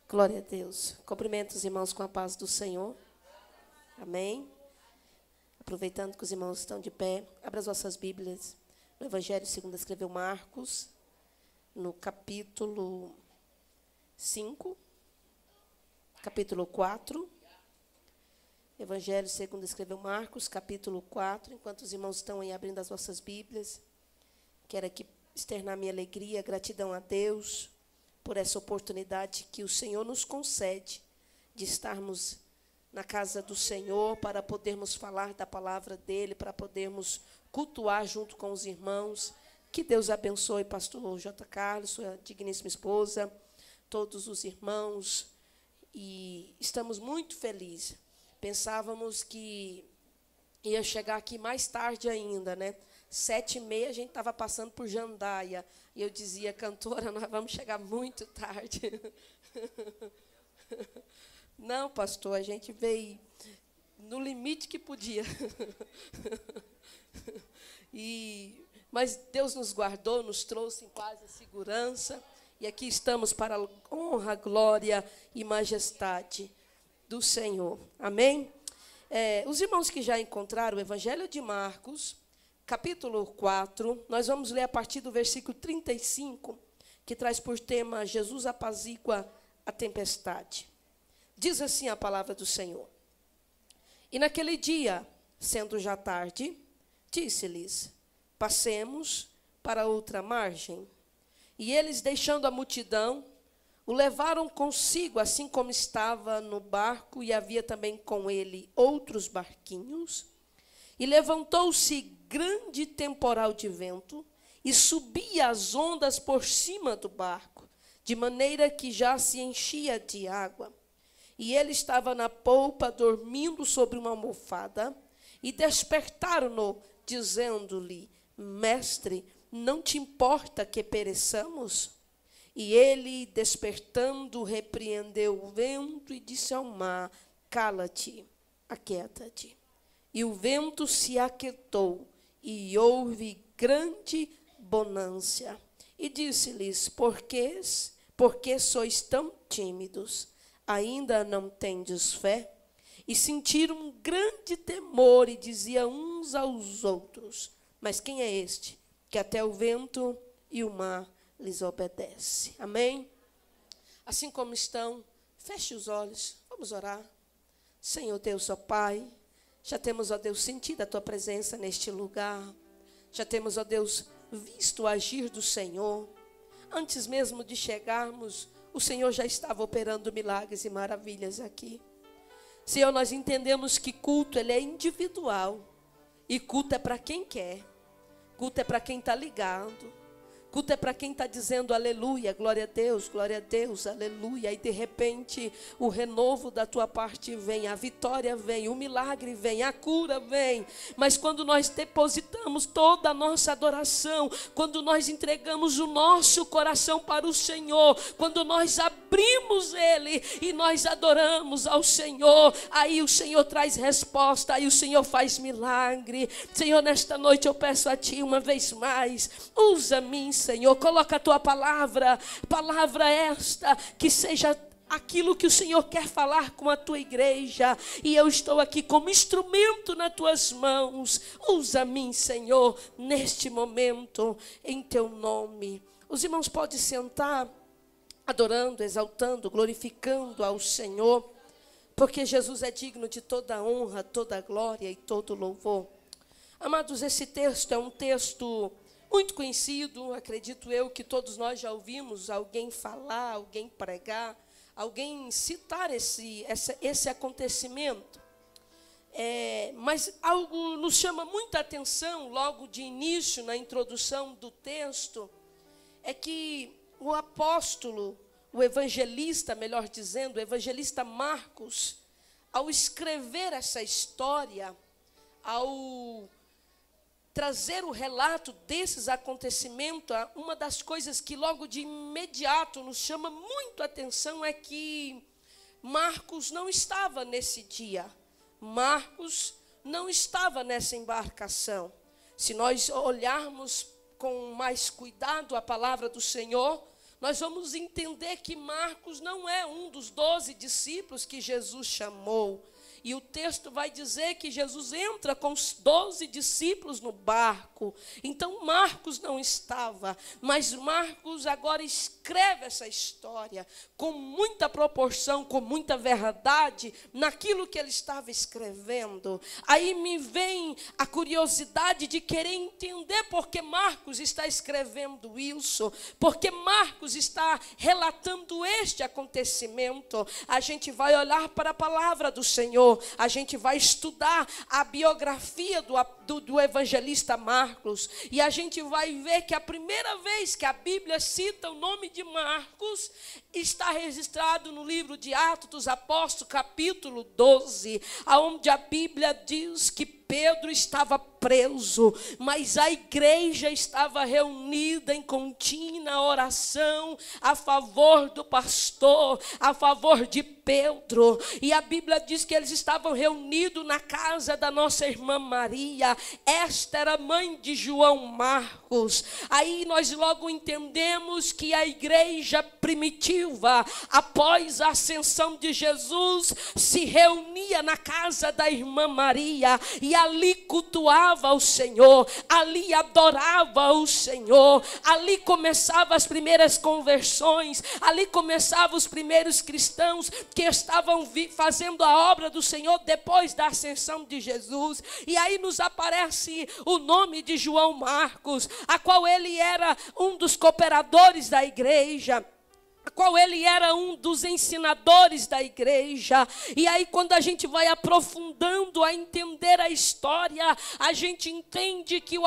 Glória a Deus. Cumprimento os irmãos com a paz do Senhor. Amém. Aproveitando que os irmãos estão de pé, abra as vossas Bíblias. No Evangelho segundo escreveu Marcos, no capítulo 5, capítulo 4. Evangelho segundo escreveu Marcos, capítulo 4. Enquanto os irmãos estão aí abrindo as vossas Bíblias, quero aqui externar minha alegria, gratidão a Deus por essa oportunidade que o Senhor nos concede de estarmos na casa do Senhor para podermos falar da palavra dEle, para podermos cultuar junto com os irmãos. Que Deus abençoe pastor J. Carlos, sua digníssima esposa, todos os irmãos. E estamos muito felizes. Pensávamos que ia chegar aqui mais tarde ainda, né? 7h30 a gente estava passando por Jandaia. E eu dizia, cantora, nós vamos chegar muito tarde. Não, pastor, a gente veio no limite que podia. Mas Deus nos guardou, nos trouxe em paz e segurança. E aqui estamos para a honra, glória e majestade do Senhor. Amém? Os irmãos que já encontraram o Evangelho de Marcos, capítulo 4, nós vamos ler a partir do versículo 35, que traz por tema Jesus apazigua a tempestade. Diz assim a palavra do Senhor. E naquele dia, sendo já tarde, disse-lhes, passemos para outra margem. E eles, deixando a multidão, o levaram consigo, assim como estava no barco, e havia também com ele outros barquinhos. E levantou-se grande temporal de vento, e subia as ondas por cima do barco, de maneira que já se enchia de água. E ele estava na polpa, dormindo sobre uma almofada, e despertaram-no, dizendo-lhe, mestre, não te importa que pereçamos? E ele, despertando, repreendeu o vento e disse ao mar, cala-te, aquieta-te. E o vento se aquietou, e houve grande bonança. E disse-lhes, por que sois tão tímidos? Ainda não tendes fé? E sentiram um grande temor, e diziam uns aos outros, mas quem é este, que até o vento e o mar lhes obedece? Amém? Assim como estão, feche os olhos, vamos orar. Senhor Deus, ó Pai, já temos, ó Deus, sentido a Tua presença neste lugar. Já temos, ó Deus, visto o agir do Senhor. Antes mesmo de chegarmos, o Senhor já estava operando milagres e maravilhas aqui. Senhor, nós entendemos que culto ele é individual. E culto é para quem quer. Culto é para quem está ligado. Culto é para quem está dizendo aleluia, glória a Deus, aleluia. E de repente o renovo da tua parte vem, a vitória vem, o milagre vem, a cura vem. Mas quando nós depositamos toda a nossa adoração, quando nós entregamos o nosso coração para o Senhor, quando nós abrimos ele e nós adoramos ao Senhor, aí o Senhor traz resposta, aí o Senhor faz milagre. Senhor, nesta noite eu peço a Ti uma vez mais, usa-me, Senhor, coloca a Tua palavra esta, que seja aquilo que o Senhor quer falar com a Tua igreja, e eu estou aqui como instrumento nas Tuas mãos. Usa-me, Senhor, neste momento, em Teu nome. Os irmãos podem sentar, adorando, exaltando, glorificando ao Senhor, porque Jesus é digno de toda a honra, toda a glória e todo o louvor. Amados, esse texto é um texto muito conhecido, acredito eu que todos nós já ouvimos alguém falar, alguém pregar, alguém citar esse acontecimento. Mas algo nos chama muita atenção logo de início, na introdução do texto, é que o apóstolo, o evangelista, melhor dizendo, o evangelista Marcos, ao escrever essa história, ao trazer o relato desses acontecimentos, uma das coisas que logo de imediato nos chama muito a atenção é que Marcos não estava nesse dia. Marcos não estava nessa embarcação. Se nós olharmos com mais cuidado a palavra do Senhor, nós vamos entender que Marcos não é um dos 12 discípulos que Jesus chamou. E o texto vai dizer que Jesus entra com os 12 discípulos no barco. Então Marcos não estava, mas Marcos agora escreve essa história com muita proporção, com muita verdade naquilo que ele estava escrevendo. Aí me vem a curiosidade de querer entender por que Marcos está escrevendo isso, porque Marcos está relatando este acontecimento. A gente vai olhar para a palavra do Senhor, a gente vai estudar a biografia do evangelista Marcos, e a gente vai ver que a primeira vez que a Bíblia cita o nome de Marcos está registrado no livro de Atos dos Apóstolos, capítulo 12, onde a Bíblia diz que Pedro estava preso, mas a igreja estava reunida em contínua oração a favor do pastor, a favor de Pedro. E a Bíblia diz que eles estavam reunidos na casa da nossa irmã Maria. Esta era mãe de João Marcos. Aí nós logo entendemos que a igreja primitiva, após a ascensão de Jesus, se reunia na casa da irmã Maria e ali cultuava o Senhor, ali adorava o Senhor, ali começavam as primeiras conversões, ali começavam os primeiros cristãos que estavam fazendo a obra do Senhor depois da ascensão de Jesus. E aí nos aparece o nome de João Marcos, a qual ele era um dos cooperadores da igreja, qual ele era um dos ensinadores da igreja. E aí quando a gente vai aprofundando a entender a história, a gente entende que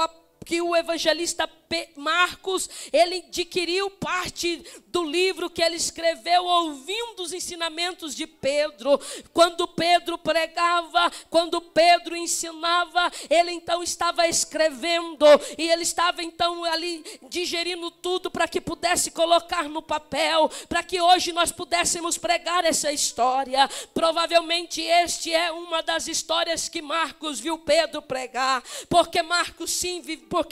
o evangelista Marcos, ele adquiriu parte do livro que ele escreveu ouvindo os ensinamentos de Pedro. Quando Pedro pregava, quando Pedro ensinava, ele então estava escrevendo, e ele estava então ali digerindo tudo para que pudesse colocar no papel, para que hoje nós pudéssemos pregar essa história. Provavelmente este é uma das histórias que Marcos viu Pedro pregar, porque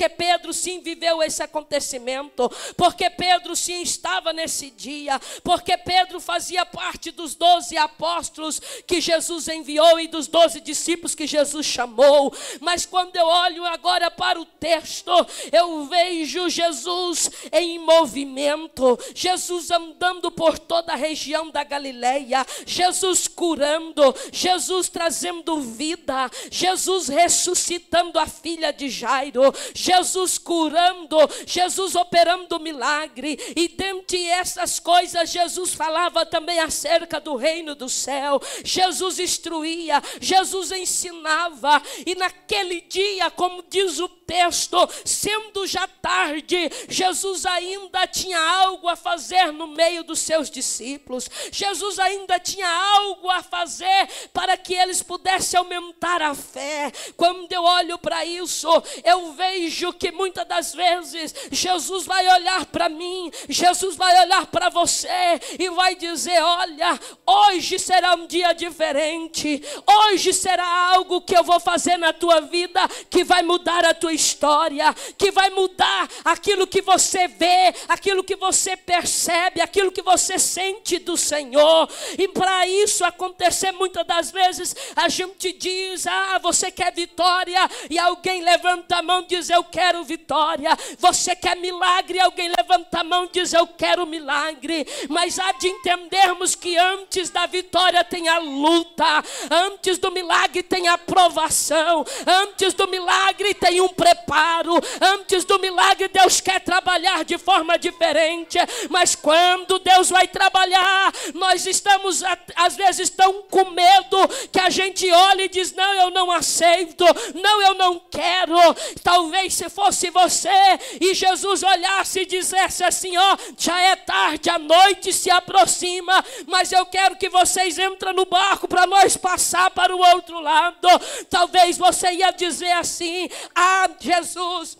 Pedro sim viveu esse acontecimento, porque Pedro sim estava nesse dia, porque Pedro fazia parte dos 12 apóstolos que Jesus enviou e dos 12 discípulos que Jesus chamou. Mas quando eu olho agora para o texto, eu vejo Jesus em movimento, Jesus andando por toda a região da Galileia, Jesus curando, Jesus trazendo vida, Jesus ressuscitando a filha de Jairo, Jesus curando, Jesus operando milagre. E dentre essas coisas Jesus falava também acerca do reino do céu. Jesus instruía, Jesus ensinava. E naquele dia, como diz o texto, sendo já tarde, Jesus ainda tinha algo a fazer no meio dos seus discípulos. Jesus ainda tinha algo a fazer para que eles pudessem aumentar a fé. Quando eu olho para isso, eu vejo que muitas das vezes Jesus vai olhar para mim, Jesus vai olhar para você e vai dizer: olha, hoje será um dia diferente, hoje será algo que eu vou fazer na tua vida que vai mudar a tua história, que vai mudar aquilo que você vê, aquilo que você percebe, aquilo que você sente do Senhor. E para isso acontecer, muitas das vezes a gente diz: você quer vitória? E alguém levanta a mão e diz: eu quero vitória. Você quer milagre? Alguém levanta a mão e diz: eu quero milagre. Mas há de entendermos que antes da vitória tem a luta, antes do milagre tem a provação, antes do milagre tem um preparo, antes do milagre Deus quer trabalhar de forma diferente. Mas quando Deus vai trabalhar, nós estamos às vezes tão com medo que a gente olha e diz: não, eu não aceito, não, eu não quero. Talvez se fosse você e Jesus olhasse e dissesse assim: já é tarde, a noite se aproxima, mas eu quero que vocês entrem no barco para nós passar para o outro lado. Talvez você ia dizer assim: Jesus,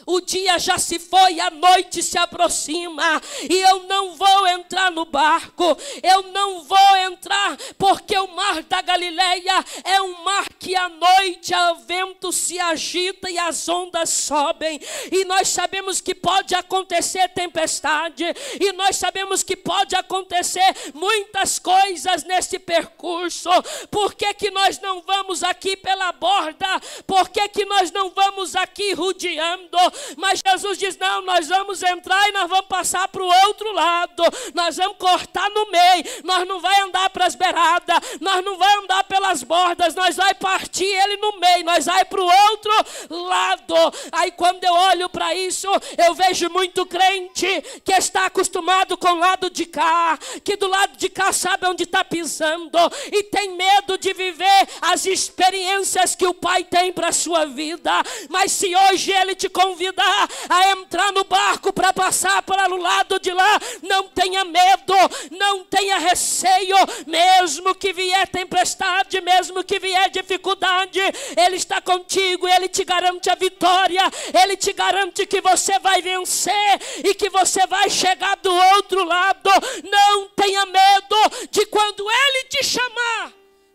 O dia já se foi, a noite se aproxima, e eu não vou entrar no barco, eu não vou entrar, porque o mar da Galileia é um mar que à noite o vento se agita e as ondas sobem, e nós sabemos que pode acontecer tempestade, e nós sabemos que pode acontecer muitas coisas nesse percurso. Por que que nós não vamos aqui pela borda? Por que que nós não vamos aqui rodeando? Mas Jesus diz, não, nós vamos entrar e nós vamos passar para o outro lado, nós vamos cortar no meio, nós não vamos andar para as beiradas, nós não vamos andar pelas bordas, nós vamos partir ele no meio, nós vamos para o outro lado. Aí quando eu olho para isso, eu vejo muito crente que está acostumado com o lado de cá, que do lado de cá sabe onde está pisando, e tem medo de viver as experiências que o Pai tem para a sua vida. Mas se hoje ele te convidar a entrar no barco para passar para o lado de lá, não tenha medo, não tenha receio, mesmo que vier tempestade, mesmo que vier dificuldade, ele está contigo, ele te garante a vitória, ele te garante que você vai vencer e que você vai chegar do outro lado. Não tenha medo de quando ele te chamar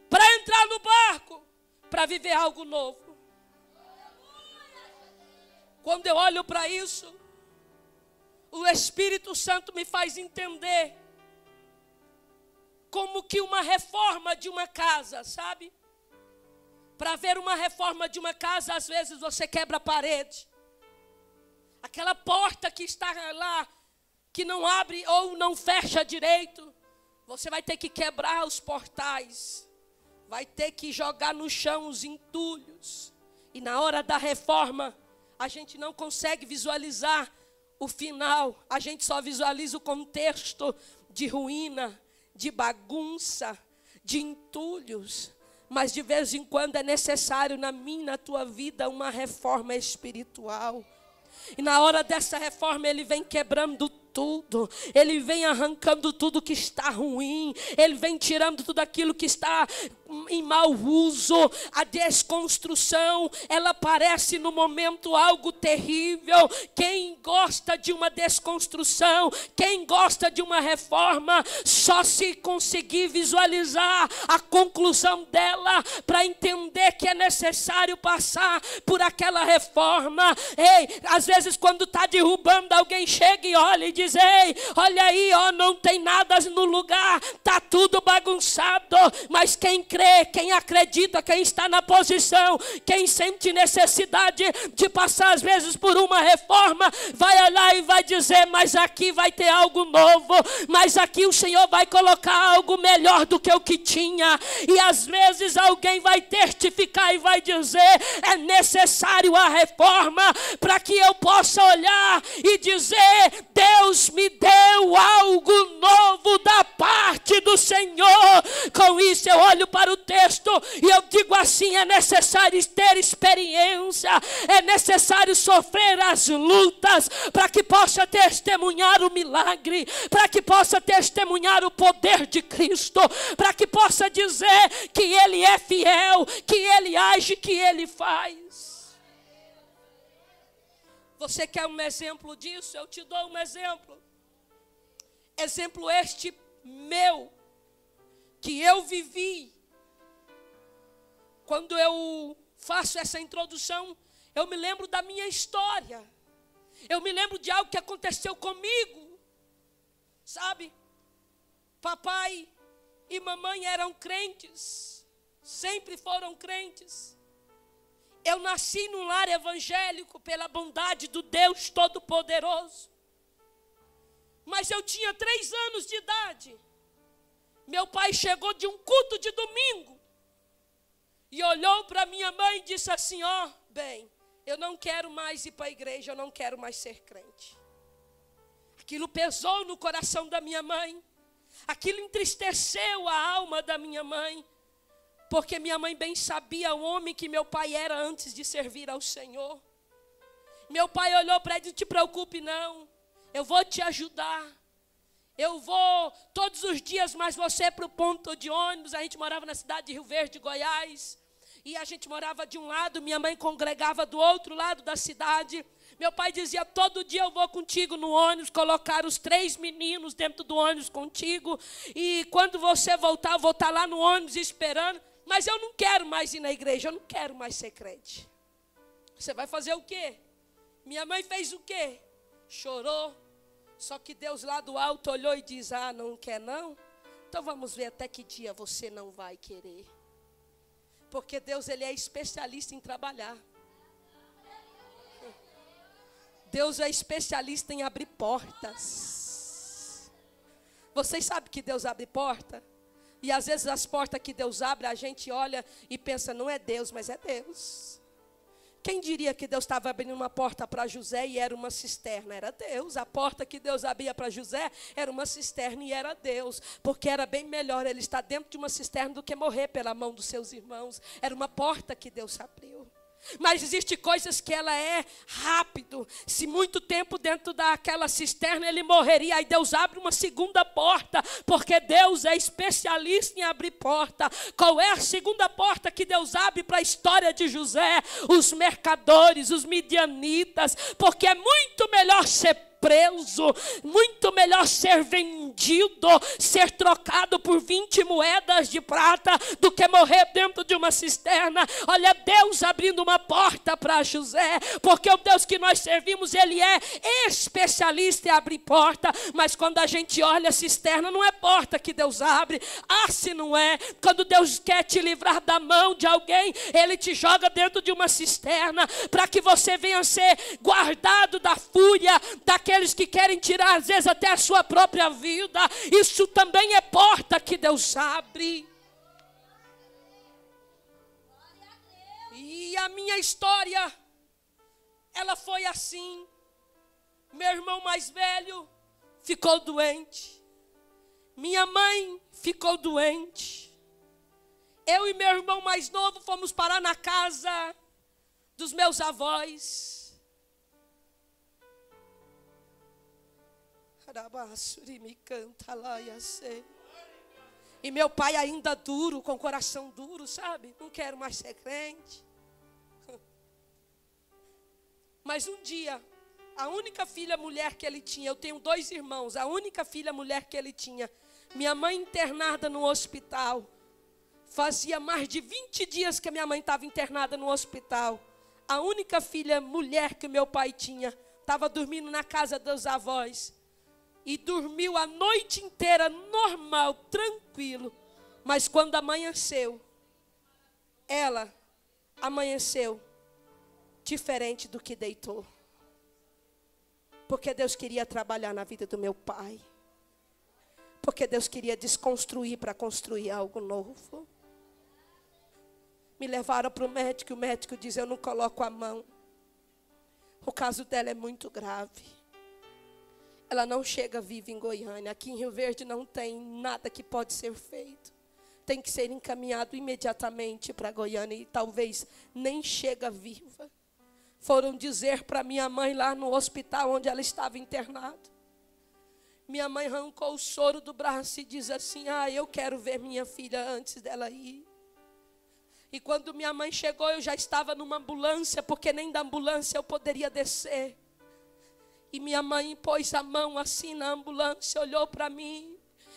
para entrar no barco, para viver algo novo. Quando eu olho para isso, o Espírito Santo me faz entender como que uma reforma de uma casa, sabe? Para ver uma reforma de uma casa, às vezes você quebra a parede. Aquela porta que está lá, que não abre ou não fecha direito, você vai ter que quebrar os portais, vai ter que jogar no chão os entulhos. E na hora da reforma, a gente não consegue visualizar o final, a gente só visualiza o contexto de ruína, de bagunça, de entulhos. Mas de vez em quando é necessário na minha e na tua vida uma reforma espiritual. E na hora dessa reforma ele vem quebrando tudo, ele vem arrancando tudo que está ruim, ele vem tirando tudo aquilo que está em mau uso. A desconstrução, ela parece no momento algo terrível. Quem gosta de uma desconstrução, quem gosta de uma reforma, só se conseguir visualizar a conclusão dela para entender que é necessário passar por aquela reforma. Ei, às vezes quando está derrubando, alguém chega e olha e diz, ei, olha aí, ó, não tem nada no lugar, está tudo bagunçado. Mas quem crê, quem acredita, quem está na posição, quem sente necessidade de passar às vezes por uma reforma, vai olhar e vai dizer, mas aqui vai ter algo novo, mas aqui o Senhor vai colocar algo melhor do que o que tinha. E às vezes alguém vai testificar e vai dizer, é necessário a reforma para que eu possa olhar e dizer, Deus me deu algo novo da parte do Senhor. Com isso eu olho para o texto e eu digo assim, é necessário ter experiência, é necessário sofrer as lutas para que possa testemunhar o milagre, para que possa testemunhar o poder de Cristo, para que possa dizer que Ele é fiel, que Ele age, que Ele faz. Você quer um exemplo disso? Eu te dou um exemplo. Exemplo este meu, que eu vivi. Quando eu faço essa introdução, eu me lembro da minha história. Eu me lembro de algo que aconteceu comigo. Sabe? Papai e mamãe eram crentes. Sempre foram crentes. Eu nasci num lar evangélico pela bondade do Deus Todo-Poderoso. Mas eu tinha 3 anos de idade. Meu pai chegou de um culto de domingo. E olhou para minha mãe e disse assim, ó, bem, eu não quero mais ir para a igreja, eu não quero mais ser crente. Aquilo pesou no coração da minha mãe. Aquilo entristeceu a alma da minha mãe. Porque minha mãe bem sabia o homem que meu pai era antes de servir ao Senhor. Meu pai olhou para ele e disse, não te preocupe não, eu vou te ajudar. Eu vou todos os dias mais você para o ponto de ônibus. A gente morava na cidade de Rio Verde, Goiás. E a gente morava de um lado, minha mãe congregava do outro lado da cidade. Meu pai dizia, todo dia eu vou contigo no ônibus, colocar os 3 meninos dentro do ônibus contigo, e quando você voltar, eu vou estar lá no ônibus esperando, mas eu não quero mais ir na igreja, eu não quero mais ser crente. Você vai fazer o quê? Minha mãe fez o quê? Chorou, só que Deus lá do alto olhou e diz, não quer não? Então vamos ver até que dia você não vai querer. Porque Deus, Ele é especialista em trabalhar. Deus é especialista em abrir portas. Vocês sabem que Deus abre porta? E às vezes as portas que Deus abre, a gente olha e pensa, não é Deus, mas é Deus. Quem diria que Deus estava abrindo uma porta para José e era uma cisterna? Era Deus. A porta que Deus abria para José era uma cisterna e era Deus. Porque era bem melhor ele estar dentro de uma cisterna do que morrer pela mão dos seus irmãos. Era uma porta que Deus abriu. Mas existe coisas que ela é rápido. Se muito tempo dentro daquela cisterna ele morreria, aí Deus abre uma segunda porta, porque Deus é especialista em abrir porta. Qual é a segunda porta que Deus abre para a história de José? Os mercadores, os midianitas, porque é muito melhor ser preso, muito melhor ser vendido, ser trocado por 20 moedas de prata, do que morrer dentro de uma cisterna. Olha, Deus abrindo uma porta para José, porque o Deus que nós servimos, Ele é especialista em abrir porta. Mas quando a gente olha a cisterna, não é porta que Deus abre. Se não é, quando Deus quer te livrar da mão de alguém, Ele te joga dentro de uma cisterna, para que você venha ser guardado da fúria daqueles que querem tirar, às vezes, até a sua própria vida. Isso também é porta que Deus abre. E a minha história, ela foi assim. Meu irmão mais velho ficou doente. Minha mãe ficou doente. Eu e meu irmão mais novo fomos parar na casa dos meus avós. E meu pai ainda duro, com o coração duro, sabe? Não quero mais ser crente. Mas um dia, a única filha mulher que ele tinha, eu tenho 2 irmãos, a única filha mulher que ele tinha, minha mãe internada no hospital. Fazia mais de 20 dias que a minha mãe estava internada no hospital. A única filha mulher que meu pai tinha, estava dormindo na casa dos avós. E dormiu a noite inteira, normal, tranquilo. Mas quando amanheceu, ela amanheceu diferente do que deitou. Porque Deus queria trabalhar na vida do meu pai. Porque Deus queria desconstruir para construir algo novo. Me levaram para o médico diz, eu não coloco a mão. O caso dela é muito grave. Ela não chega viva em Goiânia. Aqui em Rio Verde não tem nada que pode ser feito. Tem que ser encaminhado imediatamente para Goiânia. E talvez nem chega viva. Foram dizer para minha mãe lá no hospital onde ela estava internada. Minha mãe arrancou o soro do braço e diz assim, eu quero ver minha filha antes dela ir. E quando minha mãe chegou, eu já estava numa ambulância, porque nem da ambulância eu poderia descer. E minha mãe pôs a mão assim na ambulância, olhou para mim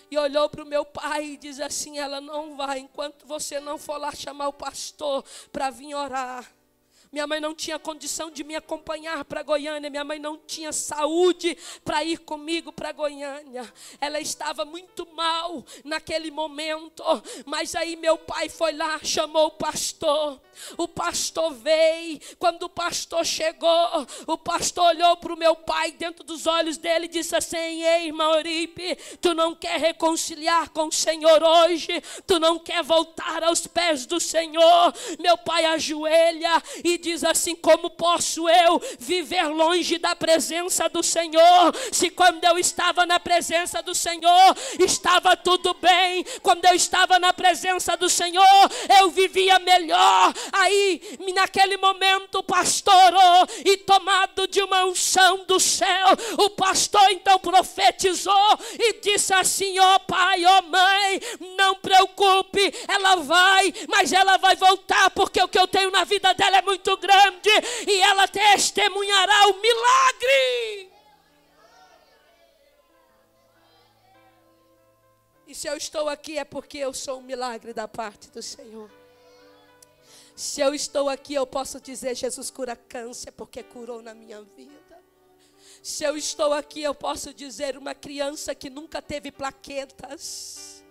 e olhou para o meu pai e diz assim, ela não vai enquanto você não for lá chamar o pastor para vir orar. Minha mãe não tinha condição de me acompanhar para Goiânia. Minha mãe não tinha saúde para ir comigo para Goiânia. Ela estava muito mal naquele momento. Mas aí meu pai foi lá, chamou o pastor. O pastor veio. Quando o pastor chegou, o pastor olhou para o meu pai dentro dos olhos dele e disse assim, ei, irmão Euripe, tu não quer reconciliar com o Senhor hoje? Tu não quer voltar aos pés do Senhor? Meu pai ajoelha e diz assim, como posso eu viver longe da presença do Senhor, se quando eu estava na presença do Senhor, estava tudo bem, quando eu estava na presença do Senhor, eu vivia melhor. Aí, naquele momento, o pastor orou, e tomado de uma unção do céu, o pastor então profetizou, e disse assim, ó pai, ó mãe, não preocupe, ela vai, mas ela vai voltar, porque o que eu tenho na vida dela é muito muito grande e ela testemunhará o milagre. E se eu estou aqui é porque eu sou um milagre da parte do Senhor. Se eu estou aqui, eu posso dizer: Jesus cura câncer, porque curou na minha vida. Se eu estou aqui, eu posso dizer: uma criança que nunca teve plaquetas,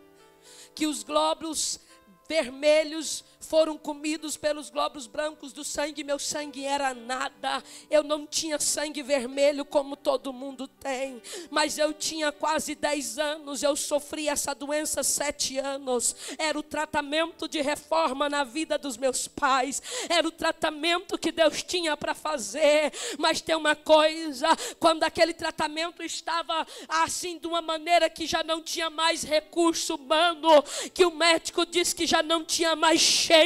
que os glóbulos vermelhos foram comidos pelos glóbulos brancos do sangue, meu sangue era nada, eu não tinha sangue vermelho como todo mundo tem, mas eu tinha quase 10 anos, eu sofri essa doença 7 anos, era o tratamento de reforma na vida dos meus pais, era o tratamento que Deus tinha para fazer, mas tem uma coisa, quando aquele tratamento estava assim, de uma maneira que já não tinha mais recurso humano, que o médico disse que já não tinha mais jeito,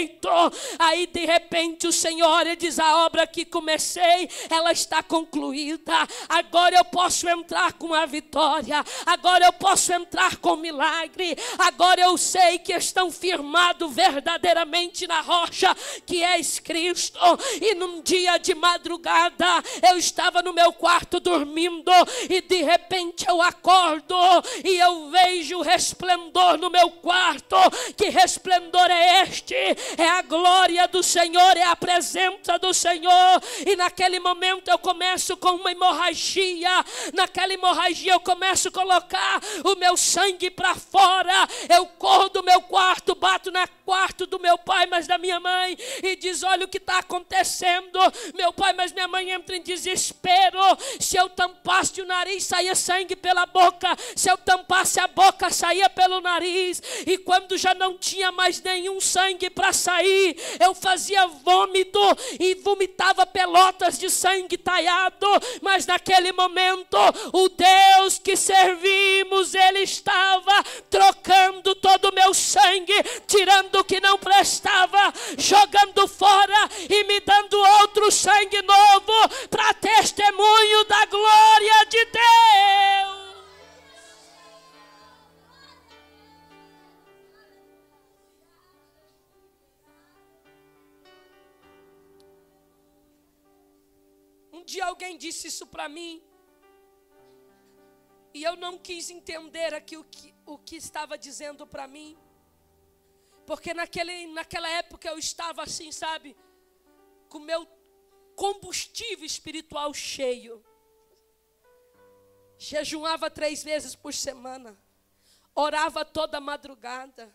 aí de repente o Senhor, ele diz: a obra que comecei, ela está concluída, agora eu posso entrar com a vitória, agora eu posso entrar com o milagre, agora eu sei que estão firmados verdadeiramente na rocha, que és Cristo. E num dia de madrugada, eu estava no meu quarto dormindo, e de repente eu acordo, e eu vejo o resplendor no meu quarto. Que resplendor é este? É a glória do Senhor, é a presença do Senhor. E naquele momento eu começo com uma hemorragia. Naquela hemorragia eu começo a colocar o meu sangue para fora. Eu corro do meu quarto, bato no quarto do meu pai, mas da minha mãe, e diz: olha o que está acontecendo. Meu pai, mas minha mãe entra em desespero. Se eu tampasse o nariz, saía sangue pela boca. Se eu tampasse a boca, saía pelo nariz. E quando já não tinha mais nenhum sangue para sair, eu fazia vômito e vomitava pelotas de sangue talhado. Mas naquele momento, o Deus que servimos, ele estava trocando todo o meu sangue, tirando o que não prestava, jogando fora e me dando outro sangue novo, para testemunho da glória de Deus. Um dia alguém disse isso para mim, e eu não quis entender aqui o que estava dizendo para mim, porque naquela época eu estava assim, sabe, com meu combustível espiritual cheio. Jejuava 3 vezes por semana, orava toda madrugada,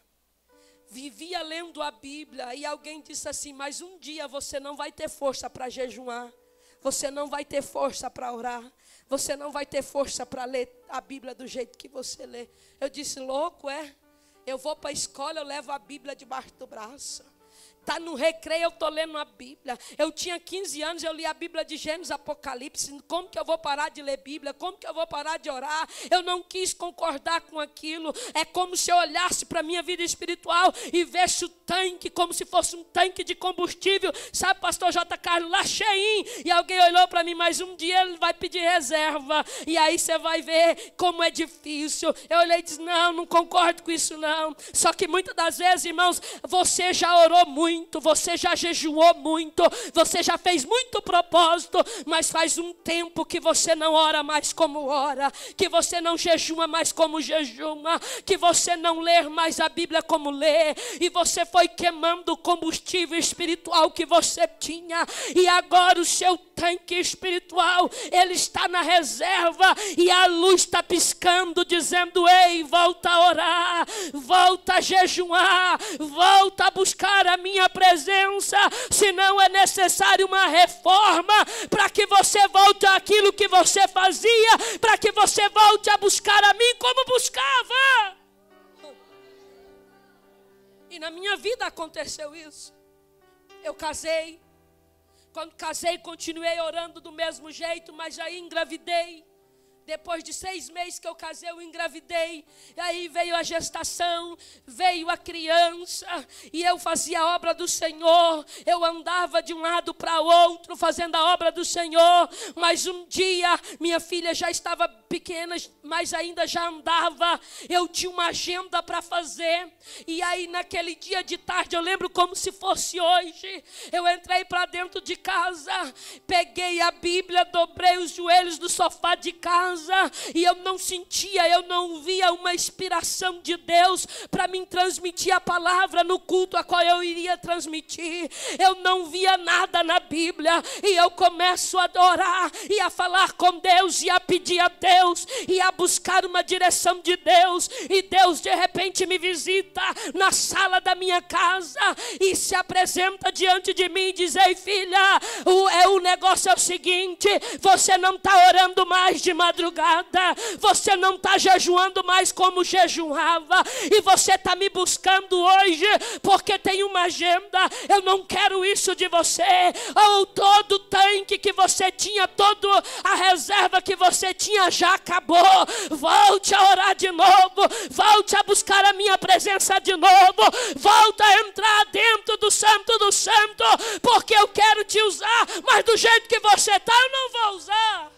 vivia lendo a Bíblia. E alguém disse assim: mas um dia você não vai ter força para jejuar, você não vai ter força para orar, você não vai ter força para ler a Bíblia do jeito que você lê. Eu disse: louco, é? Eu vou para a escola, eu levo a Bíblia debaixo do braço. Está no recreio, eu estou lendo a Bíblia. Eu tinha 15 anos, eu li a Bíblia de Gênesis, Apocalipse. Como que eu vou parar de ler Bíblia? Como que eu vou parar de orar? Eu não quis concordar com aquilo. É como se eu olhasse para a minha vida espiritual e visse o tanque como se fosse um tanque de combustível. Sabe, pastor J. Carlos, lá cheinho. E alguém olhou para mim: mas um dia ele vai pedir reserva. E aí você vai ver como é difícil. Eu olhei e disse: não concordo com isso não. Só que muitas das vezes, irmãos, você já orou muito, você já jejuou muito, você já fez muito propósito, mas faz um tempo que você não ora mais como ora, que você não jejuma mais como jejuma, que você não lê mais a Bíblia como lê, e você foi queimando o combustível espiritual que você tinha, e agora o seu tanque espiritual, ele está na reserva, e a luz está piscando, dizendo: ei, volta a orar, volta a jejuar, volta a buscar a minha presença, senão é necessário uma reforma, para que você volte àquilo que você fazia, para que você volte a buscar a mim como buscava. E na minha vida aconteceu isso. Eu casei. Quando casei, continuei orando do mesmo jeito, mas aí engravidei. Depois de 6 meses que eu casei, eu engravidei. E aí veio a gestação, veio a criança, e eu fazia a obra do Senhor. Eu andava de um lado para o outro, fazendo a obra do Senhor. Mas um dia, minha filha já estava pequena, mas ainda já andava. Eu tinha uma agenda para fazer. E aí naquele dia de tarde, eu lembro como se fosse hoje, eu entrei para dentro de casa, peguei a Bíblia, dobrei os joelhos do sofá de casa, e eu não sentia, eu não via uma inspiração de Deus para me transmitir a palavra no culto a qual eu iria transmitir. Eu não via nada na Bíblia, e eu começo a orar e a falar com Deus e a pedir a Deus e a buscar uma direção de Deus. E Deus de repente me visita na sala da minha casa e se apresenta diante de mim e diz: ei filha, o negócio é o seguinte, você não está orando mais de madrugada, você não está jejuando mais como jejuava, e você está me buscando hoje porque tem uma agenda. Eu não quero isso de você. Ou todo o tanque que você tinha, toda a reserva que você tinha já acabou. Volte a orar de novo, volte a buscar a minha presença de novo, volta a entrar dentro do santo do santo, porque eu quero te usar, mas do jeito que você está eu não vou usar.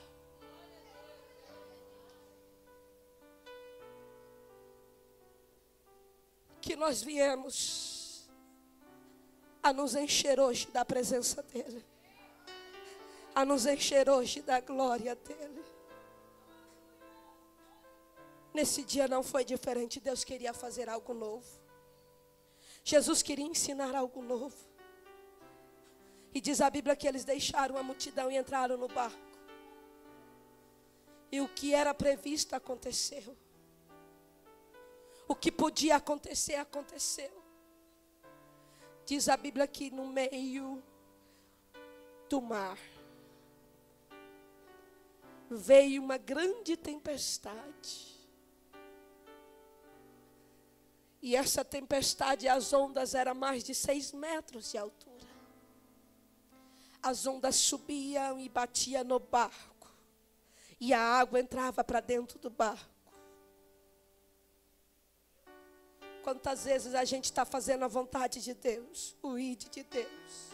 Que nós viemos a nos encher hoje da presença dEle, a nos encher hoje da glória dEle. Nesse dia não foi diferente. Deus queria fazer algo novo. Jesus queria ensinar algo novo. E diz a Bíblia que eles deixaram a multidão e entraram no barco. E o que era previsto aconteceu. O que podia acontecer, aconteceu. Diz a Bíblia que no meio do mar veio uma grande tempestade. E essa tempestade, as ondas eram mais de 6 metros de altura. As ondas subiam e batiam no barco. E a água entrava para dentro do barco. Quantas vezes a gente está fazendo a vontade de Deus, o ide de Deus,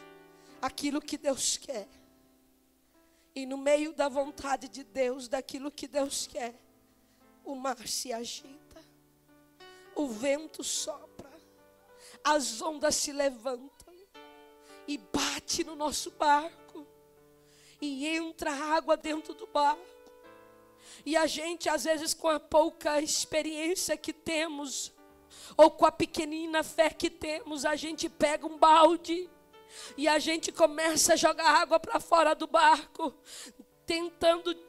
aquilo que Deus quer. E no meio da vontade de Deus, daquilo que Deus quer, o mar se agita. O vento sopra, as ondas se levantam e bate no nosso barco e entra água dentro do barco. E a gente, às vezes, com a pouca experiência que temos, ou com a pequenina fé que temos, a gente pega um balde e a gente começa a jogar água para fora do barco, tentando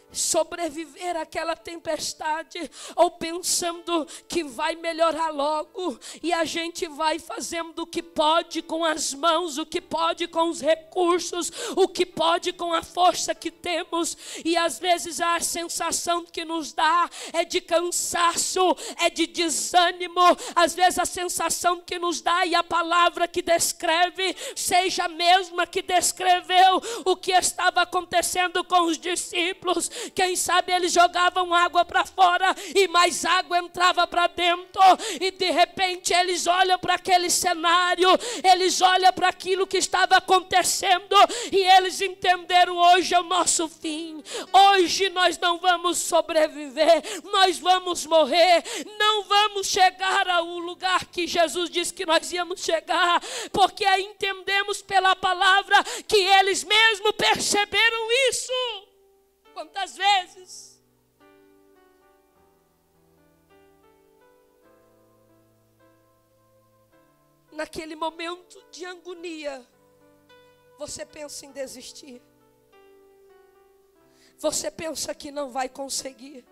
sobreviver àquela tempestade, ou pensando que vai melhorar logo, e a gente vai fazendo o que pode com as mãos, o que pode com os recursos, o que pode com a força que temos, e às vezes a sensação que nos dá é de cansaço, é de desânimo. Às vezes a sensação que nos dá e a palavra que descreve seja a mesma que descreveu o que estava acontecendo com os discípulos. Quem sabe eles jogavam água para fora e mais água entrava para dentro, e de repente eles olham para aquele cenário, eles olham para aquilo que estava acontecendo, e eles entenderam: hoje é o nosso fim, hoje nós não vamos sobreviver, nós vamos morrer, não vamos chegar ao lugar que Jesus disse que nós íamos chegar, porque aí entendemos pela palavra que eles mesmos perceberam isso. Quantas vezes naquele momento de agonia você pensa em desistir, você pensa que não vai conseguir,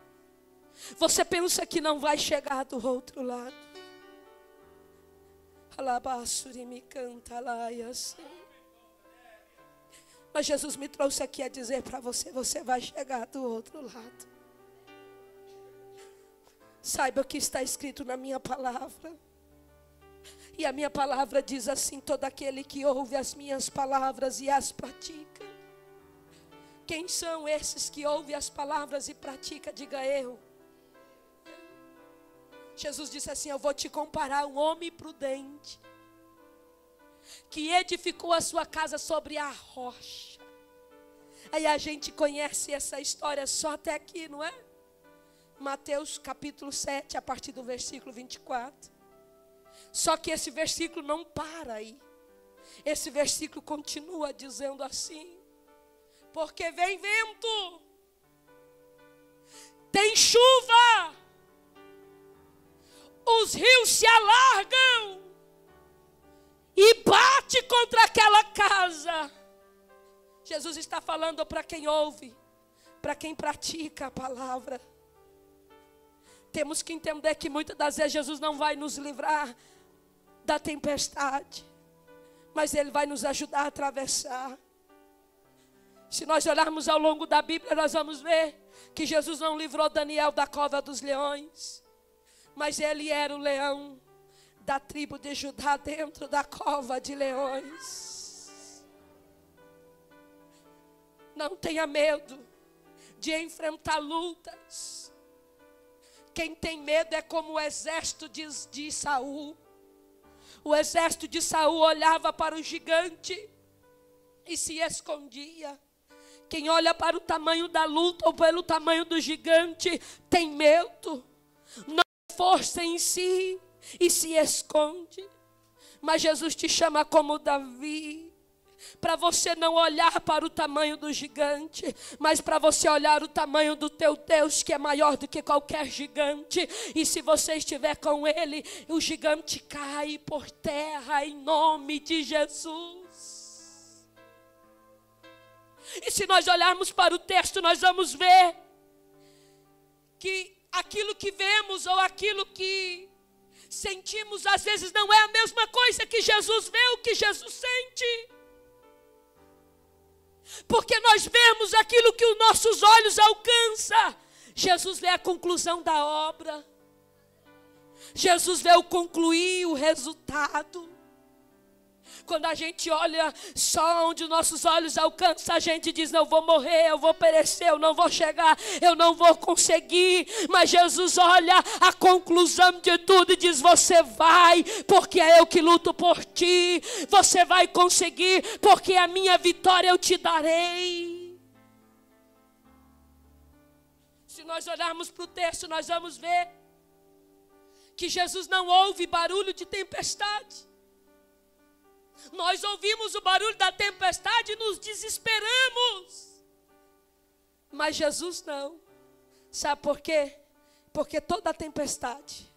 você pensa que não vai chegar do outro lado. Alabassuri me canta lá e assim. Mas Jesus me trouxe aqui a dizer para você: você vai chegar do outro lado. Saiba o que está escrito na minha palavra. E a minha palavra diz assim: todo aquele que ouve as minhas palavras e as pratica. Quem são esses que ouvem as palavras e pratica? Diga eu. Jesus disse assim: eu vou te comparar a um homem prudente, que edificou a sua casa sobre a rocha. Aí a gente conhece essa história só até aqui, não é? Mateus capítulo 7, a partir do versículo 24. Só que esse versículo não para aí. Esse versículo continua dizendo assim: porque vem vento, tem chuva, os rios se alargam e bate contra aquela casa. Jesus está falando para quem ouve, para quem pratica a palavra. Temos que entender que muitas das vezes Jesus não vai nos livrar da tempestade, mas Ele vai nos ajudar a atravessar. Se nós olharmos ao longo da Bíblia, nós vamos ver que Jesus não livrou Daniel da cova dos leões, mas ele era o leão da tribo de Judá dentro da cova de leões. Não tenha medo de enfrentar lutas. Quem tem medo é como o exército de Saul. O exército de Saul olhava para o gigante e se escondia. Quem olha para o tamanho da luta ou pelo tamanho do gigante tem medo, não tem força em si e se esconde. Mas Jesus te chama como Davi, para você não olhar para o tamanho do gigante, mas para você olhar o tamanho do teu Deus, que é maior do que qualquer gigante. E se você estiver com Ele, o gigante cai por terra em nome de Jesus. E se nós olharmos para o texto, nós vamos ver que aquilo que vemos ou aquilo que sentimos às vezes não é a mesma coisa que Jesus vê, o que Jesus sente. Porque nós vemos aquilo que os nossos olhos alcançam. Jesus vê a conclusão da obra. Jesus vê o concluir, o resultado. Quando a gente olha só onde nossos olhos alcançam, a gente diz: não vou morrer, eu vou perecer, eu não vou chegar, eu não vou conseguir. Mas Jesus olha a conclusão de tudo e diz: você vai, porque é eu que luto por ti. Você vai conseguir, porque a minha vitória eu te darei. Se nós olharmos para o texto, nós vamos ver que Jesus não ouve barulho de tempestade. Nós ouvimos o barulho da tempestade e nos desesperamos. Mas Jesus não. Sabe por quê? Porque toda tempestade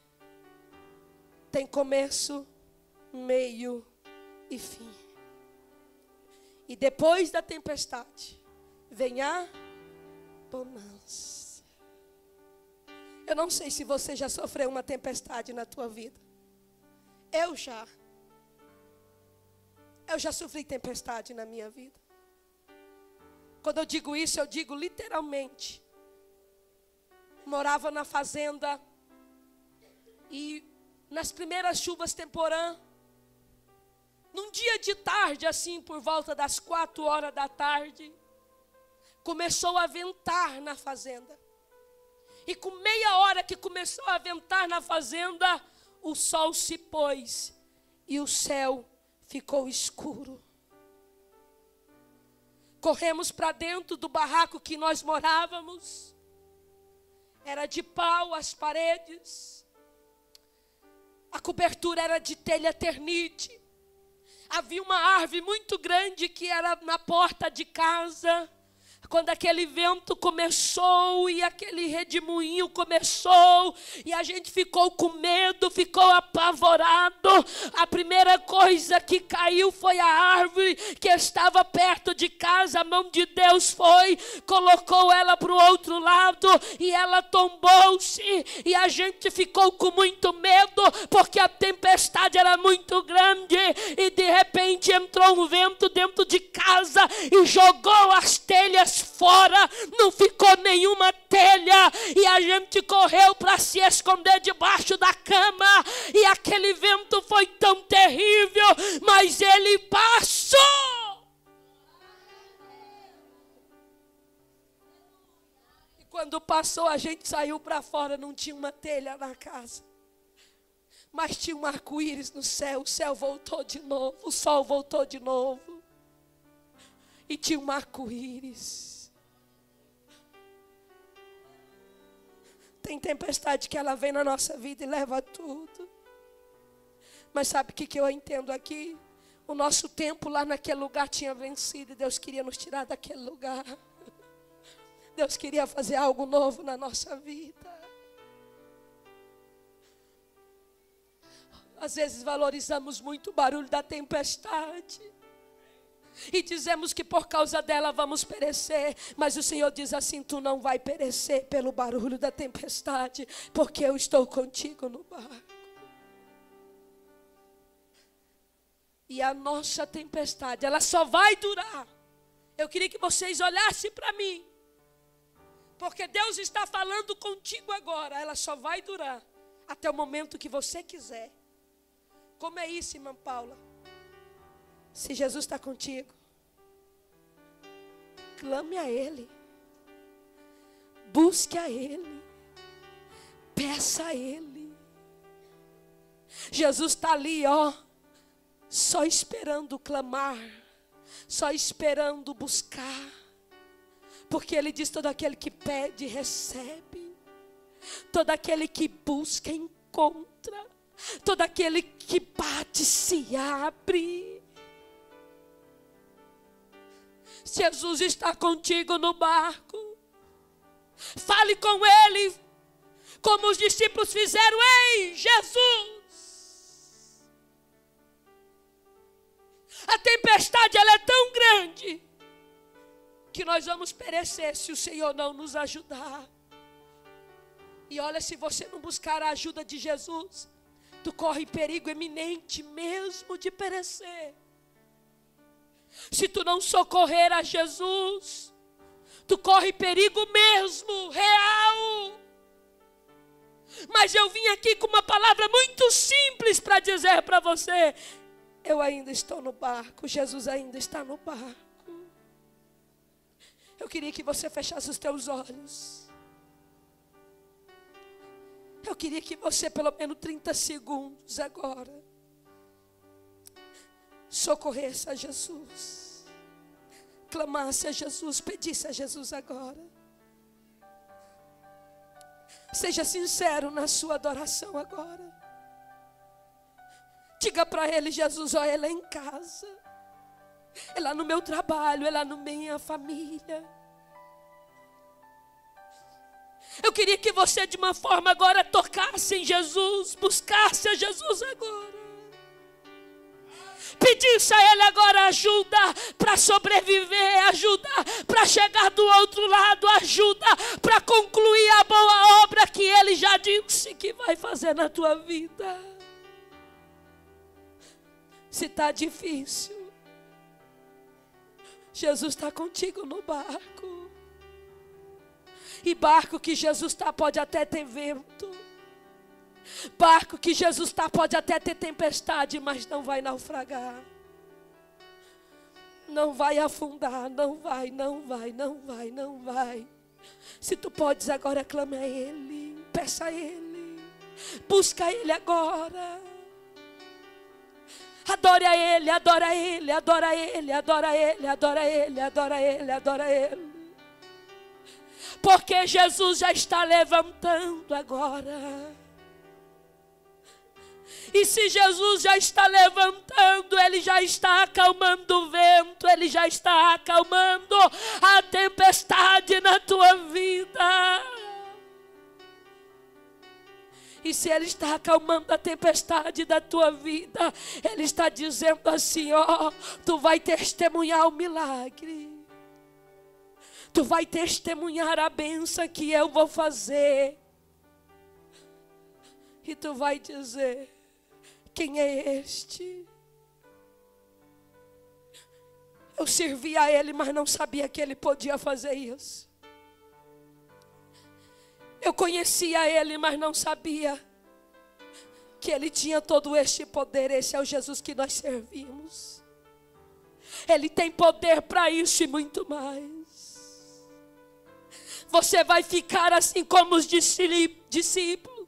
tem começo, meio e fim. E depois da tempestade vem a bonança. Eu não sei se você já sofreu uma tempestade na tua vida. Eu já sofri tempestade na minha vida. Quando eu digo isso, eu digo literalmente. Morava na fazenda e nas primeiras chuvas temporã, num dia de tarde, assim, por volta das 4 horas da tarde, começou a ventar na fazenda. E com meia hora que começou a ventar na fazenda, o sol se pôs e o céu ficou escuro. Corremos para dentro do barraco que nós morávamos. Era de pau as paredes. A cobertura era de telha ternite. Havia uma árvore muito grande que era na porta de casa. Quando aquele vento começou e aquele redemoinho começou e a gente ficou com medo, ficou apavorado, a primeira coisa que caiu foi a árvore que estava perto de casa. A mão de Deus foi, colocou ela para o outro lado e ela tombou-se e a gente ficou com muito medo porque a tempestade era muito grande e de repente entrou um vento dentro de casa e jogou as telhas fora, não ficou nenhuma telha e a gente correu para se esconder debaixo da cama e aquele vento foi tão terrível, mas ele passou. E quando passou, a gente saiu para fora, não tinha uma telha na casa, mas tinha um arco-íris no céu. O céu voltou de novo, o sol voltou de novo. e tinha um arco-íris. Tem tempestade que ela vem na nossa vida e leva tudo. Mas sabe o que eu entendo aqui? O nosso tempo lá naquele lugar tinha vencido e Deus queria nos tirar daquele lugar. Deus queria fazer algo novo na nossa vida. Às vezes valorizamos muito o barulho da tempestade e dizemos que por causa dela vamos perecer. Mas o Senhor diz assim: tu não vai perecer pelo barulho da tempestade, porque eu estou contigo no barco. E a nossa tempestade, ela só vai durar. Eu queria que vocês olhassem para mim, porque Deus está falando contigo agora. Ela só vai durar até o momento que você quiser. Como é isso, irmã Paula? Se Jesus está contigo, clame a Ele, busque a Ele, peça a Ele. Jesus está ali, ó, só esperando clamar, só esperando buscar, porque Ele diz: todo aquele que pede, recebe, todo aquele que busca, encontra, todo aquele que bate, se abre. Jesus está contigo no barco. Fale com Ele, como os discípulos fizeram. Ei, Jesus! A tempestade, ela é tão grande que nós vamos perecer se o Senhor não nos ajudar. E olha, se você não buscar a ajuda de Jesus, tu corre perigo eminente mesmo de perecer. Se tu não socorrer a Jesus, tu corre perigo mesmo, real. Mas eu vim aqui com uma palavra muito simples para dizer para você: eu ainda estou no barco, Jesus ainda está no barco. Eu queria que você fechasse os teus olhos. Eu queria que você, pelo menos 30 segundos agora, socorresse a Jesus, clamasse a Jesus, pedisse a Jesus agora. Seja sincero na sua adoração agora. Diga para Ele: Jesus, ó, Ele é em casa, é lá no meu trabalho, é lá na minha família. Eu queria que você, de uma forma agora, tocasse em Jesus, buscasse a Jesus agora. Pedisse a Ele agora ajuda para sobreviver, ajuda para chegar do outro lado, ajuda para concluir a boa obra que Ele já disse que vai fazer na tua vida. Se está difícil, Jesus está contigo no barco. E barco que Jesus está pode até ter vento. Barco que Jesus está pode até ter tempestade, mas não vai naufragar. Não vai afundar, não vai, não vai, não vai, não vai. Se tu podes agora, clame a Ele, peça a Ele, busca Ele agora. Adore a Ele, adora Ele, adora Ele, adora Ele, adora Ele, adora Ele, adora Ele. Porque Jesus já está levantando agora. E se Jesus já está levantando, Ele já está acalmando o vento, Ele já está acalmando a tempestade na tua vida. E se Ele está acalmando a tempestade da tua vida, Ele está dizendo assim: ó, tu vai testemunhar o milagre. Tu vai testemunhar a bênção que eu vou fazer. E tu vai dizer: quem é este? Eu servia a Ele, mas não sabia que Ele podia fazer isso. Eu conhecia Ele, mas não sabia que Ele tinha todo este poder. Esse é o Jesus que nós servimos. Ele tem poder para isso e muito mais. Você vai ficar assim como os discípulos.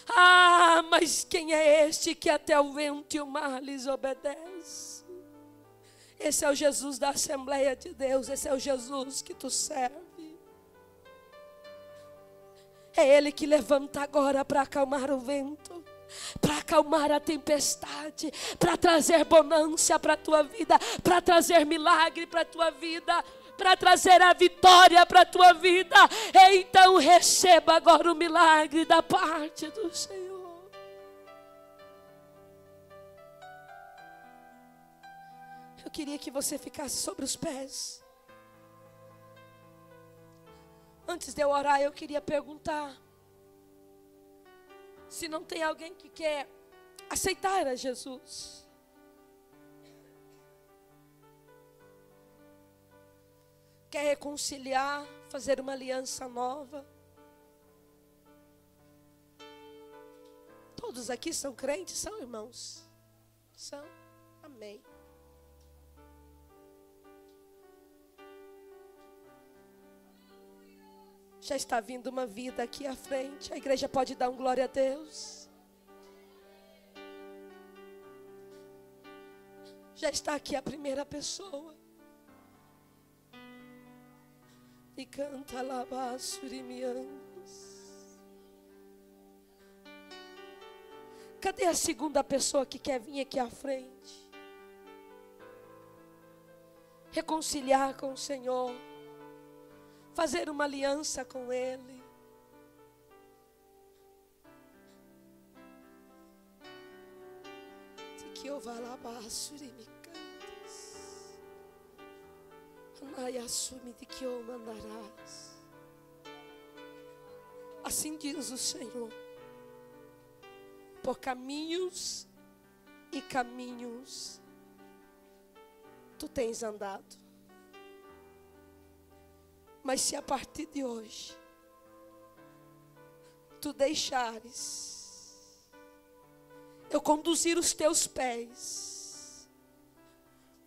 Ah, mas quem é este que até o vento e o mar lhes obedece? Esse é o Jesus da Assembleia de Deus. Esse é o Jesus que tu serve. É Ele que levanta agora para acalmar o vento, para acalmar a tempestade, para trazer bonança para a tua vida, para trazer milagre para a tua vida, para trazer a vitória para a tua vida. Então receba agora o milagre da parte do Senhor. Eu queria que você ficasse sobre os pés. Antes de eu orar, eu queria perguntar se não tem alguém que quer aceitar a Jesus. Quer reconciliar, fazer uma aliança nova. Todos aqui são crentes, são irmãos? São? Amém. Já está vindo uma vida aqui à frente. A igreja pode dar um glória a Deus. Já está aqui a primeira pessoa. E canta lá, surimianos. Cadê a segunda pessoa que quer vir aqui à frente? Reconciliar com o Senhor. Fazer uma aliança com Ele. De que eu vá lá, bassurimicantes. Anai assume de que eu mandarás. Assim diz o Senhor. Por caminhos e caminhos tu tens andado. Mas se a partir de hoje tu deixares eu conduzir os teus pés,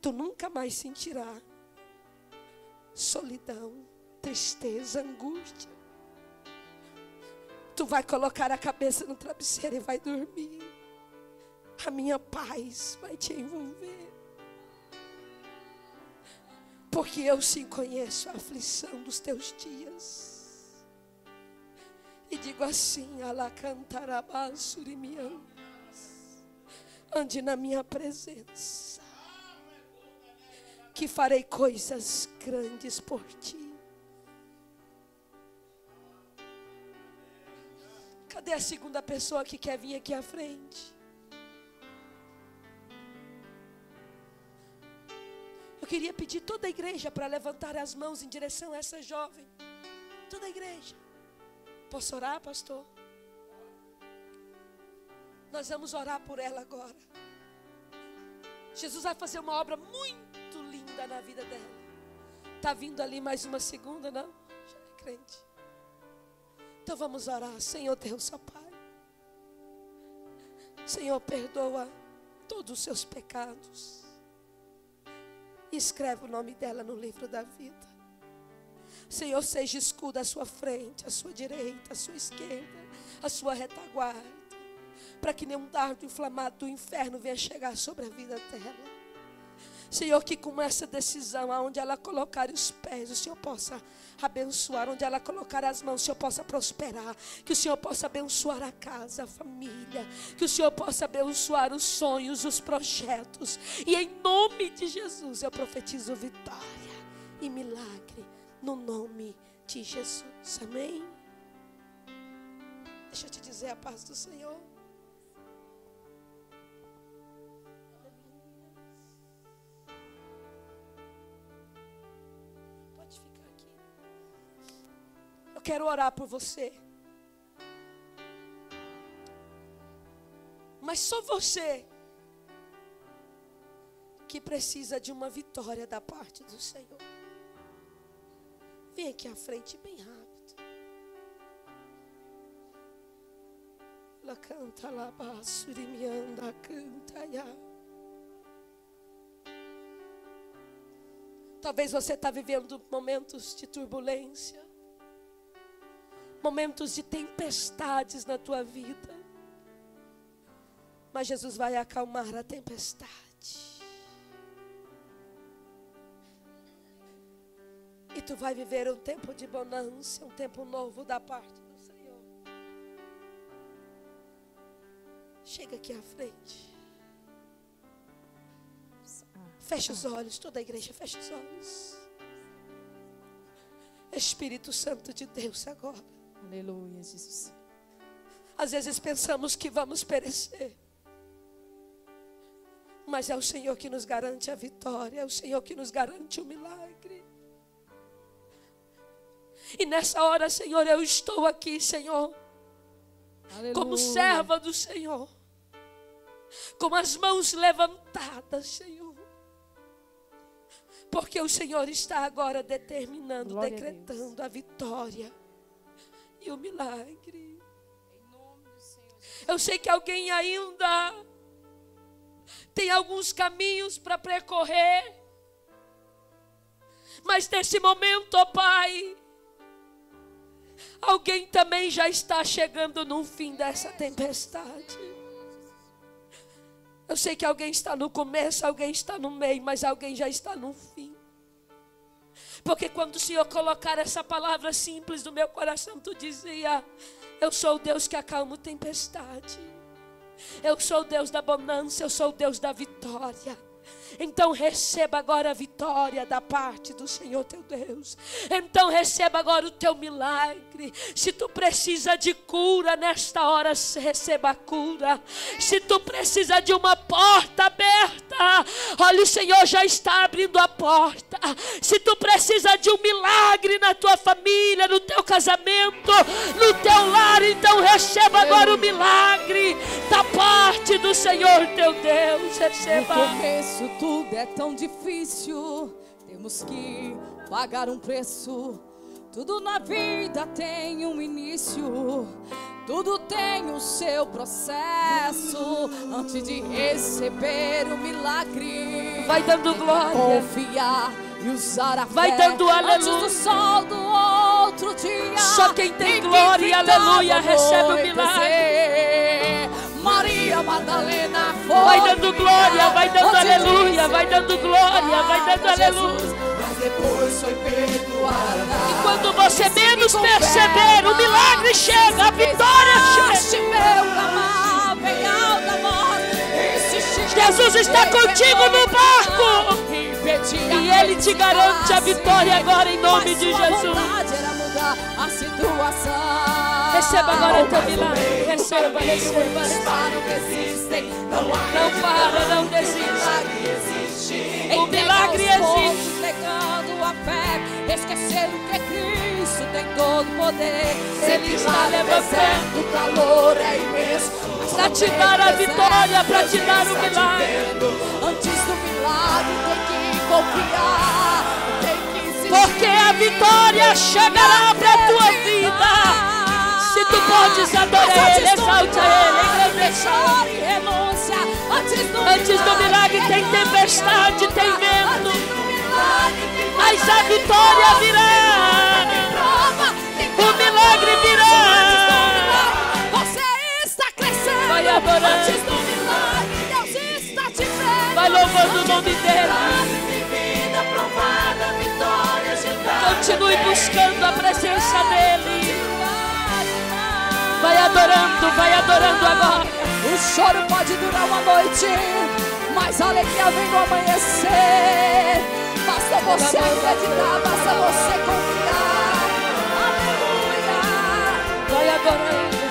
tu nunca mais sentirás solidão, tristeza, angústia. Tu vai colocar a cabeça no travesseiro e vai dormir. A minha paz vai te envolver. Porque eu sim conheço a aflição dos teus dias. E digo assim, alacantarabassurimianos. Ande na minha presença, que farei coisas grandes por ti. Cadê a segunda pessoa que quer vir aqui à frente? Eu queria pedir toda a igreja para levantar as mãos em direção a essa jovem. Toda a igreja. Posso orar, pastor? Nós vamos orar por ela agora. Jesus vai fazer uma obra muito linda na vida dela. Está vindo ali mais uma segunda, não? Já é crente. Então vamos orar. Senhor Deus, ó Pai. Senhor, perdoa todos os seus pecados. E escreve o nome dela no livro da vida. Senhor, seja escudo à sua frente, à sua direita, à sua esquerda, à sua retaguarda, para que nenhum dardo inflamado do inferno venha chegar sobre a vida dela. Senhor, que com essa decisão, aonde ela colocar os pés, o Senhor possa abençoar. Onde ela colocar as mãos, o Senhor possa prosperar. Que o Senhor possa abençoar a casa, a família. Que o Senhor possa abençoar os sonhos, os projetos. E em nome de Jesus, eu profetizo vitória e milagre. No nome de Jesus. Amém? Deixa eu te dizer a paz do Senhor. Eu quero orar por você. Mas só você que precisa de uma vitória da parte do Senhor. Vem aqui à frente bem rápido. La canta la basurimianda canta ya. Talvez você está vivendo momentos de turbulência. Momentos de tempestades na tua vida. Mas Jesus vai acalmar a tempestade. E tu vai viver um tempo de bonança, um tempo novo da parte do Senhor. Chega aqui à frente. Fecha os olhos, toda a igreja, fecha os olhos. Espírito Santo de Deus agora. Aleluia, Jesus. Às vezes pensamos que vamos perecer. Mas é o Senhor que nos garante a vitória. É o Senhor que nos garante o milagre. E nessa hora, Senhor, eu estou aqui, Senhor. Aleluia. Como serva do Senhor. Com as mãos levantadas, Senhor. Porque o Senhor está agora determinando, glória, decretando a vitória e o milagre. Em nome do Senhor. Eu sei que alguém ainda tem alguns caminhos para percorrer. Mas nesse momento, ó Pai, alguém também já está chegando no fim dessa tempestade. Eu sei que alguém está no começo, alguém está no meio, mas alguém já está no fim. Porque quando o Senhor colocar essa palavra simples no meu coração, tu dizia: eu sou o Deus que acalma a tempestade. Eu sou o Deus da bonança, eu sou o Deus da vitória. Então receba agora a vitória da parte do Senhor teu Deus. Então receba agora o teu milagre. Se tu precisa de cura nesta hora, receba a cura. Se tu precisa de uma porta aberta, olha, o Senhor já está abrindo a porta. Se tu precisa de um milagre na tua família, no teu casamento, no teu lar, então receba agora o milagre da parte do Senhor teu Deus. Receba. No começo tudo é tão difícil, temos que pagar um preço. Tudo na vida tem um início, tudo tem o seu processo. Antes de receber o milagre, vai dando glória, confiar e usar a fé. Vai dando aleluia. Antes do sol do outro dia, só quem tem glória e aleluia recebe o milagre. Maria Madalena foi, vai dando glória, vai dando aleluia, vai dando glória, vai dando aleluia. Mas depois foi perdoada. E quando você menos perceber, o milagre chega, a vitória chega. Jesus está contigo no barco. E Ele te garante a vitória agora em nome de Jesus. A situação. Receba agora o teu milagre. Receba, receba. Não para, não desista. O milagre existe. Negando a fé, esquecendo que Cristo tem todo o poder. Ele está levantando. O calor é imenso para te dar a vitória, para te dar o milagre. Antes do milagre tem que confiar, porque a vitória chegará para a tua vida. Se tu podes adorar Ele, exalte a Ele, engrandeça. Antes do milagre tem tempestade, tem vento, mas a vitória virá. O milagre virá. Você está crescendo. Vai adorando. Antes do milagre, Deus está te vendo. Vai louvando o nome dEle. Continue buscando a presença dEle. Vai adorando agora. O choro pode durar uma noite, mas a alegria vem no amanhecer. Basta você acreditar, basta você confiar. Aleluia.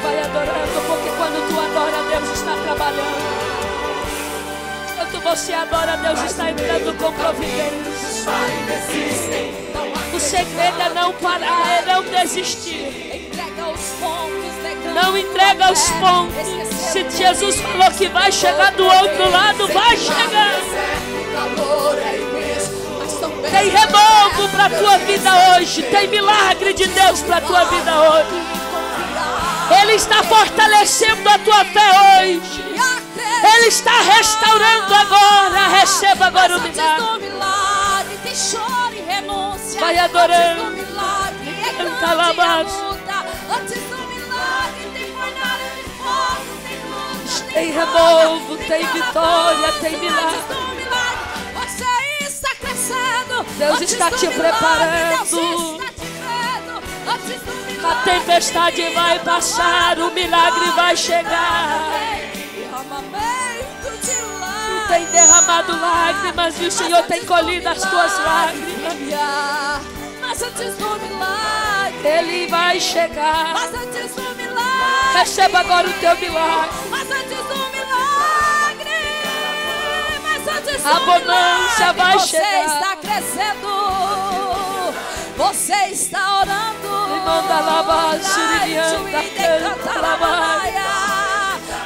Vai adorando, porque quando tu adora, Deus está trabalhando. Quando você adora, Deus está entrando com providência. O segredo é não parar, é não desistir. Não entrega os pontos. Se Jesus falou que vai chegar do outro lado, vai chegar. Tem renovo para a tua vida hoje. Tem milagre de Deus para a tua vida hoje. Ele está fortalecendo a tua fé hoje. Ele está restaurando agora. Receba agora o milagre. Vai adorando. Canta alabança. Tem renovo, tem vitória, tem milagre. Você está crescendo. Deus está te preparando. A tempestade vai passar, o milagre vai chegar. Tu tem derramado lágrimas e o Senhor tem colhido as tuas lágrimas. Mas antes do milagre, Ele vai chegar. mas antes do milagre, Receba agora o teu milagre. mas antes do milagre, mas antes do A bonança milagre, vai você chegar. está crescendo, você está orando. Manda lavar, surianda, canta lavar.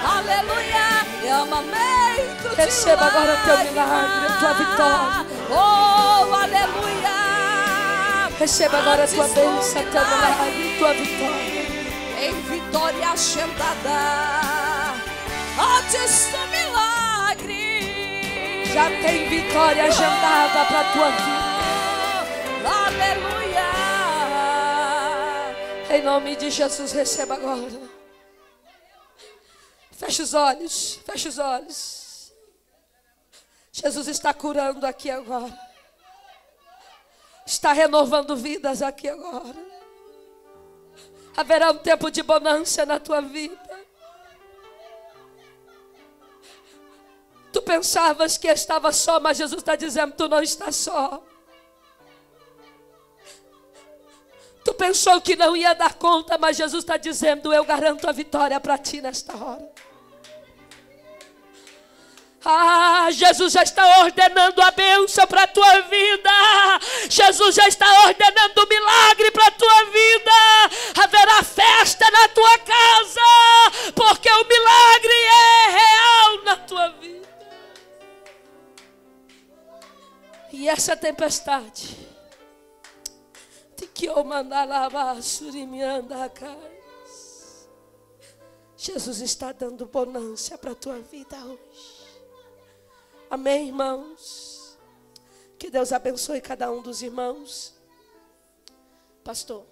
Aleluia, eu amei. Receba agora o teu milagre, a tua vitória. Oh, aleluia. Receba agora a tua bênção, teu milagre, tua vitória. Em vitória agendada, antes do milagre. Já tem vitória agendada para a tua vida. Aleluia. Em nome de Jesus, receba agora. Feche os olhos, feche os olhos. Jesus está curando aqui agora. Está renovando vidas aqui agora. Haverá um tempo de bonança na tua vida. Tu pensavas que estava só, mas Jesus está dizendo, tu não estás só. Tu pensou que não ia dar conta, mas Jesus está dizendo, eu garanto a vitória para ti nesta hora. Ah, Jesus já está ordenando a bênção para a tua vida. Jesus já está ordenando o milagre para a tua vida. Haverá festa na tua casa, porque o milagre é real na tua vida. E essa tempestade, que eu mandar lavar, surimianda, Jesus está dando bonança para a tua vida hoje. Amém, irmãos? Que Deus abençoe cada um dos irmãos. Pastor.